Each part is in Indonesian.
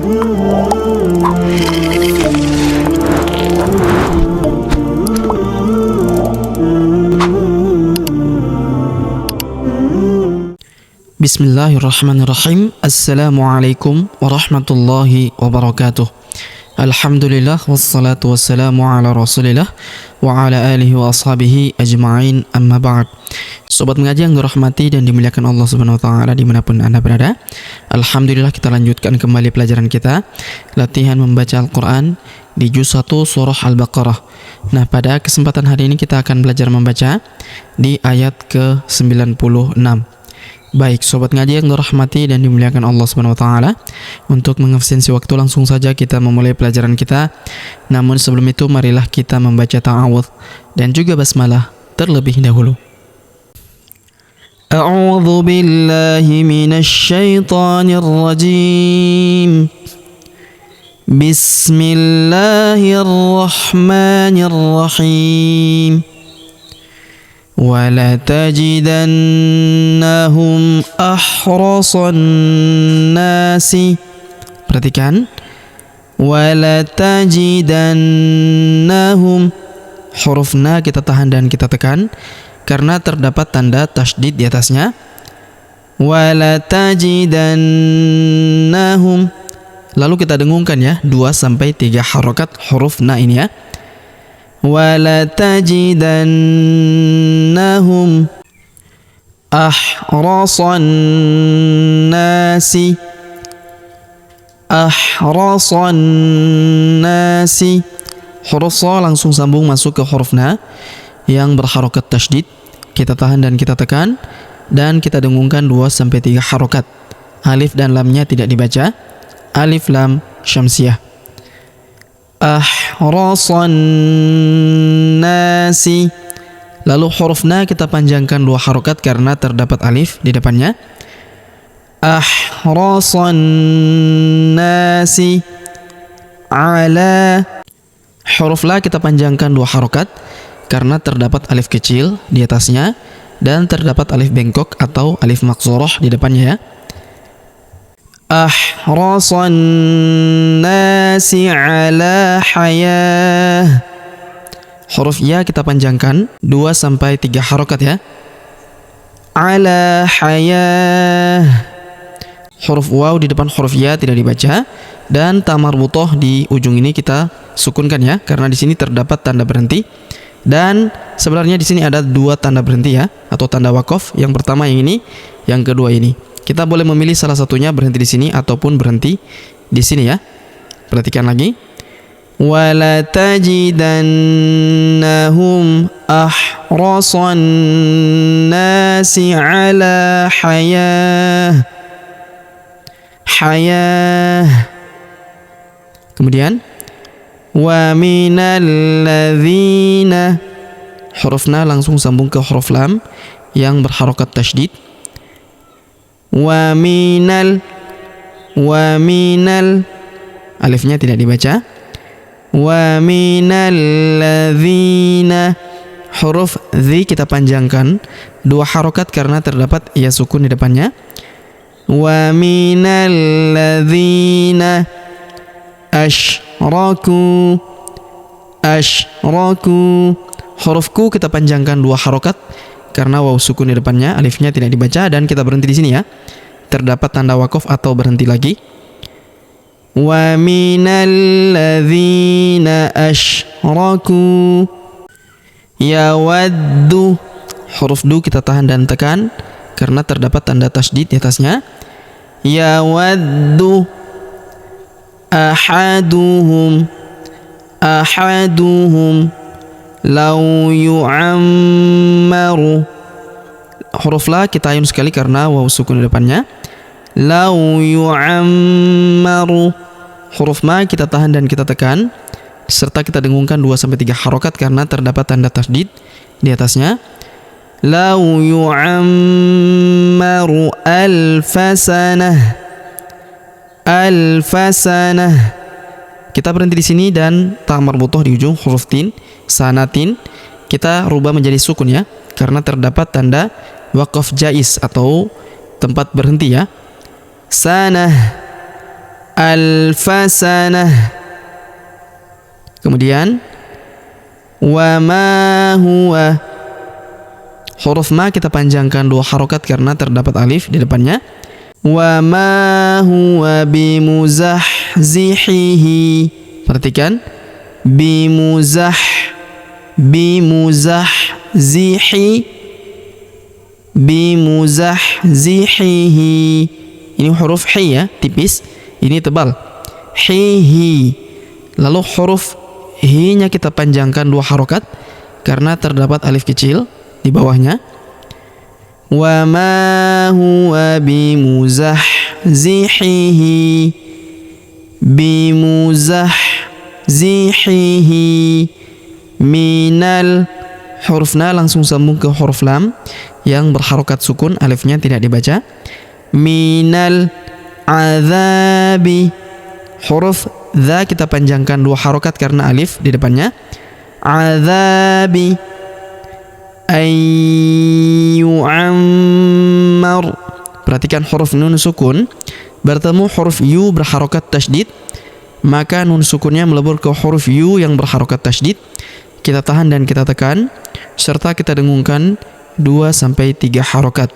Bismillahirrahmanirrahim. Assalamualaikum warahmatullahi wabarakatuh. Alhamdulillah wassalatu wassalamu ala rasulillah wa ala alihi wa ashabihi ajma'in, amma ba'd. Sobat mengaji yang dirahmati dan dimuliakan Allah Subhanahu wa taala dimanapun Anda berada. Alhamdulillah kita lanjutkan kembali pelajaran kita, latihan membaca Al-Quran di juz 1 surah Al-Baqarah. Nah, pada kesempatan hari ini kita akan belajar membaca di ayat ke-96. Baik, sobat ngaji yang dirahmati dan dimuliakan Allah Subhanahu wa taala, untuk mengefisiensi waktu langsung saja kita memulai pelajaran kita. Namun sebelum itu marilah kita membaca ta'awudz dan juga basmalah terlebih dahulu. A'udzu billahi minasy syaithanir rajim. Bismillahirrahmanirrahim. وَلَتَجِدَنَّهُمْ أَحْرَصَ النَّاسِ. Perhatikan, وَلَتَجِدَنَّهُمْ, huruf na kita tahan dan kita tekan karena terdapat tanda tasydid di atasnya. وَلَتَجِدَنَّهُمْ, lalu kita dengungkan ya 2-3 harokat huruf na ini ya. وَلَتَجِدَنَّهُمْ أَحْرَصَ النَّاسِ. أَحْرَصَ النَّاسِ, huruf sa langsung sambung masuk ke huruf na yang berharokat tasydid. Kita tahan dan kita tekan dan kita dengungkan 2-3 harokat. Alif dan lamnya tidak dibaca, alif lam syamsiyah. Ahrasan nasi, lalu huruf na kita panjangkan 2 harokat karena terdapat alif di depannya. Ahrasan nasi ala, huruf la kita panjangkan 2 harokat karena terdapat alif kecil di atasnya dan terdapat alif bengkok atau alif maksurah di depannya ya. Ahrasan nasi ala hayah, huruf ya kita panjangkan 2-3 harokat ya. Ala hayah, huruf waw di depan huruf ya tidak dibaca dan ta marbuthah di ujung ini kita sukunkan ya karena di sini terdapat tanda berhenti. Dan sebenarnya di sini ada 2 tanda berhenti ya atau tanda waqaf. Yang pertama yang ini, yang kedua ini. Kita boleh memilih salah satunya berhenti di sini ataupun berhenti di sini ya. Perhatikan lagi. وَلَتَجِدَنَّهُمْ أَحْرَصَ النَّاسِ عَلَى حَيَاةٍ. Kemudian وَمِنَ الَّذِينَ, huruf na langsung sambung ke huruf lam yang berharokat tasydid. Waminal, alifnya tidak dibaca. Waminal ladzina, huruf dzi kita panjangkan 2 harokat karena terdapat ya sukun di depannya. Waminal ladzina asyraku, huruf ku kita panjangkan 2 harokat karena waw sukun di depannya, alifnya tidak dibaca dan kita berhenti di sini ya. Terdapat tanda waqaf atau berhenti lagi. Wa minal ladzina asyraku yawaddu, huruf du kita tahan dan tekan karena terdapat tanda tasydid di atasnya. Yawaddu ahaduhum lau yu'ammaru, huruf la kita ayun sekali karena waw sukun di depannya. Lau yu'ammaru, huruf ma kita tahan dan kita tekan serta kita dengungkan 2-3 harokat karena terdapat tanda tasydid di atasnya. Lau yu'ammaru alfasanah. Kita berhenti di sini dan ta marbuthah di ujung huruf tin, sanatin kita rubah menjadi sukun ya karena terdapat tanda waqaf jaiz atau tempat berhenti ya. Sanah alfasanah. Kemudian wa ma huwa. Huruf ma kita panjangkan 2 harokat karena terdapat alif di depannya. Wa ma huwa bimuzahzihihi. Perhatikan, bimuzahzihi. Ini huruf hi ya, tipis. Ini tebal. Hihi. Lalu huruf hi-nya kita panjangkan 2 harokat karena terdapat alif kecil di bawahnya. Wa ma huwa bimuzahzihihi minal. Huruf na langsung sambung ke huruf lam yang berharokat sukun, alifnya tidak dibaca. Minal azabi. Huruf dha kita panjangkan 2 harokat karena alif di depannya. Azabi ayyu'ammar. Perhatikan huruf nun sukun bertemu huruf yu berharokat tasydid, maka nun sukunnya melebur ke huruf yu yang berharokat tasydid. Kita tahan dan kita tekan serta kita dengungkan 2-3 harokat.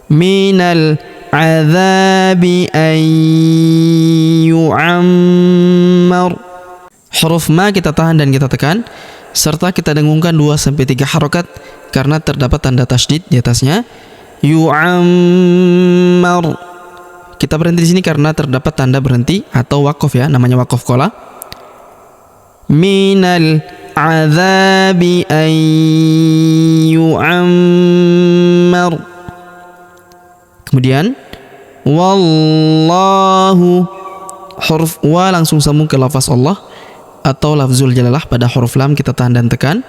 Minal azabi ayyu'ammar. Huruf ma kita tahan dan kita tekan serta kita dengungkan 2-3 harokat karena terdapat tanda tasydid di atasnya. Yu'ammar. Kita berhenti di sini karena terdapat tanda berhenti atau wakof ya, namanya wakof qola. Minal azabi ayyu'ammar. Kemudian wallahu. Huruf wa langsung sambung ke lafaz Allah atau lafzul jalalah. Pada huruf lam kita tahan dan tekan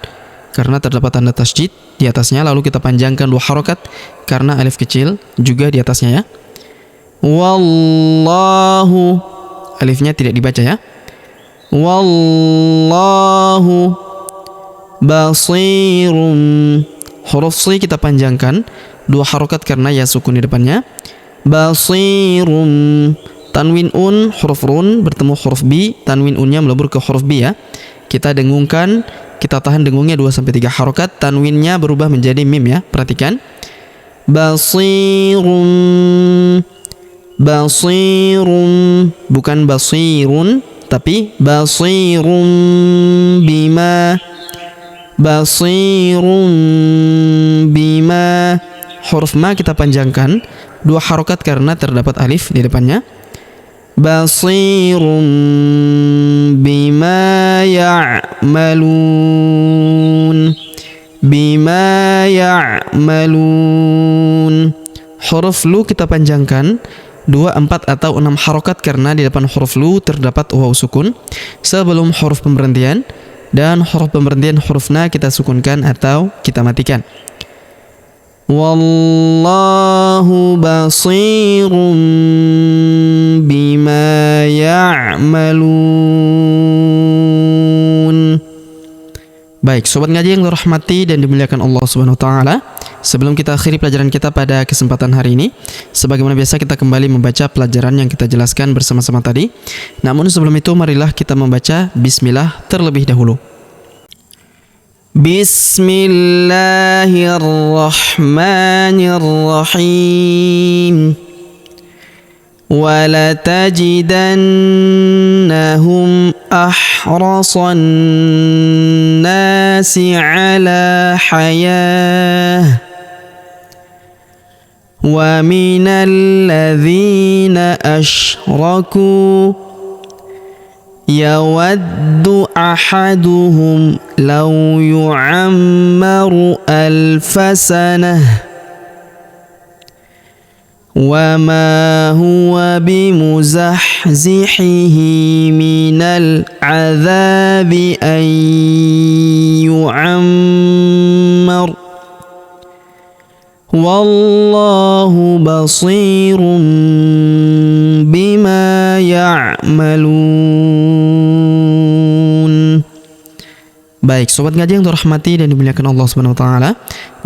karena terdapat tanda tasydid di atasnya. Lalu kita panjangkan 2 harokat karena alif kecil juga di atasnya ya. Wallahu. Alifnya tidak dibaca ya. Wallahu basirum. Huruf si kita panjangkan 2 harokat karena ya sukun di depannya. Basirum. Tanwin un, huruf run bertemu huruf bi, tanwin unnya melebur ke huruf bi ya. Kita dengungkan, kita tahan dengungnya 2-3 harokat, tanwinnya berubah menjadi mim ya. Perhatikan. Basirum. Basirum, bukan basirun tapi basirum bima. Basirum bima. Huruf ma kita panjangkan 2 harokat karena terdapat alif di depannya. Basirum bima ya'malun. Bima ya'malun. Huruf lu kita panjangkan 2, 4 atau 6 harokat karena di depan huruf lu terdapat waw sukun sebelum huruf pemberhentian, dan huruf pemberhentian huruf na kita sukunkan atau kita matikan. Wallahu basirum bima ya'malun. Baik, sobat ngaji yang dirahmati dan dimuliakan Allah Subhanahu wa taala, sebelum kita akhiri pelajaran kita pada kesempatan hari ini, sebagaimana biasa kita kembali membaca pelajaran yang kita jelaskan bersama-sama tadi. Namun sebelum itu marilah kita membaca bismillah terlebih dahulu. Bismillahirrahmanirrahim. وَلَتَجِدَنَّهُمْ أَحْرَصَ النَّاسِ عَلَى حَيَاةٍ وَمِنَ الَّذِينَ أَشْرَكُوا يَوَدُّ أَحَدُهُمْ لَوْ يُعَمَّرُ أَلْفَ سَنَةٍ وَمَا هُوَ بِمُزَحْزِحِهِ مِنَ الْعَذَابِ أَنْ يُعَمَّرَ وَاللَّهُ بَصِيرٌ بِمَا يَعْمَلُونَ. Baik, sobat ngaji yang dirahmati dan dimuliakan Allah Subhanahu wa taala.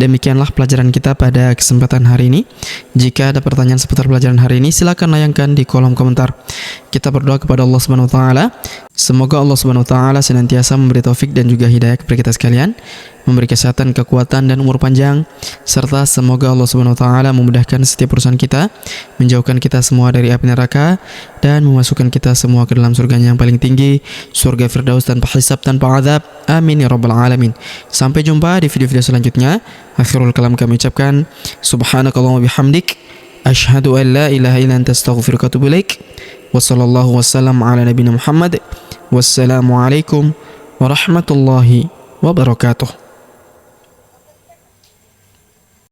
Demikianlah pelajaran kita pada kesempatan hari ini. Jika ada pertanyaan seputar pelajaran hari ini, silakan layangkan di kolom komentar. Kita berdoa kepada Allah Subhanahu wa taala, semoga Allah Subhanahu wa taala senantiasa memberi taufik dan juga hidayah kepada kita sekalian, memberi kesehatan, kekuatan dan umur panjang, serta semoga Allah Subhanahu wa taala memudahkan setiap urusan kita, menjauhkan kita semua dari api neraka dan memasukkan kita semua ke dalam surganya yang paling tinggi, surga Firdaus tanpa hisab, tanpa azab. Amin ya rabbal alamin. Sampai jumpa di video-video selanjutnya. Akhirul kalam kami ucapkan subhanakallahumma bihamdik asyhadu an la ilaha illa anta astaghfiruka wa atubu ilaik. Wassallallahu wassalam ala nabiyina Muhammad. Wassalamualaikum warahmatullahi wabarakatuh.